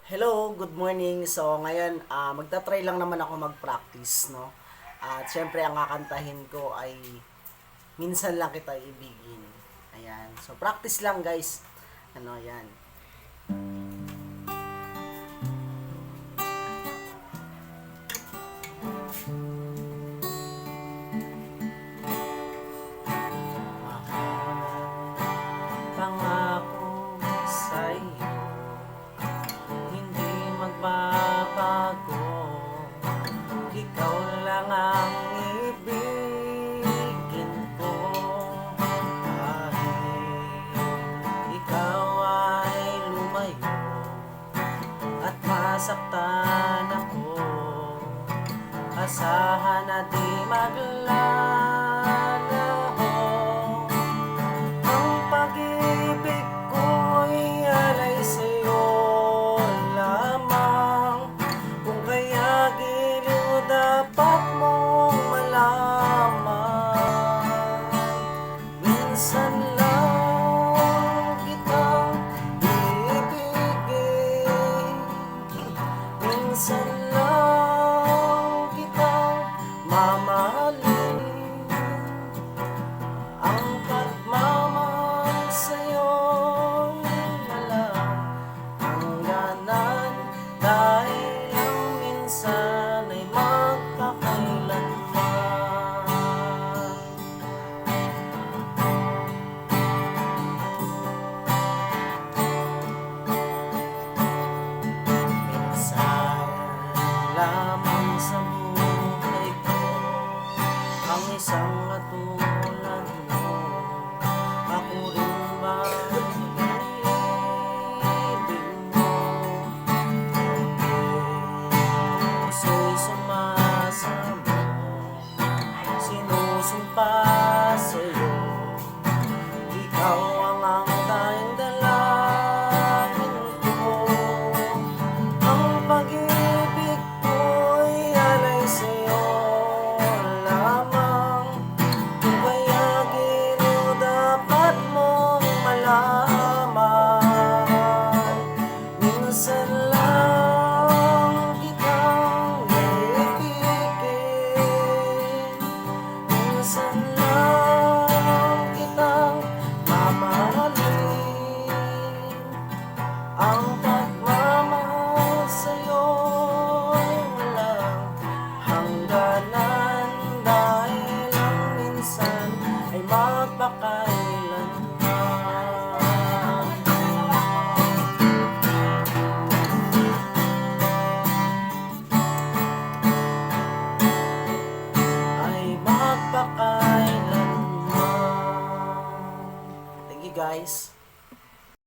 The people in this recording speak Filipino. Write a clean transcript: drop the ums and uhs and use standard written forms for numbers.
Hello, good morning. So, ngayon, magta-try lang naman ako mag-practice, no? At syempre, ang kakantahin ko ay Minsan Lang Kita Ibigin. Ayan. So, practice lang, guys. Ano, yan. Pangako sa'yo, hindi magbabago. Ikaw lang ang ibigin ko. Kahit ikaw ay lumayo at masaktan ako, asahan na di maglalaho. Ang pag-ibig ko'y alay sa'yo lamang. Kung kaya giliw dapat mong malaman. Minsan lang kitang ibigin, minsan lang kitang mamahalin. Ang pagmamahal sa'yo'y walang hangganan, dahil ang minsan ay magpakailanman. Minsan lamang sa buhay ko ang isang katulad mo. Ako rin ba ibig mo? Puso'y sumasamo, sinusumpa sa'yo. Ikaw ang tanging dalangin ko. Ang pag-ibig ko'y alay sa'yo lamang. Kung kaya giliw dapat mong malaman. Minsan lang kitang ibigin, minsan lang kitang mamahalin. Ang pagmamahal sa'yo'y walang hangganan, dahil ang minsan ay magpakailanman. Ay magpakailanman. Thank you, guys.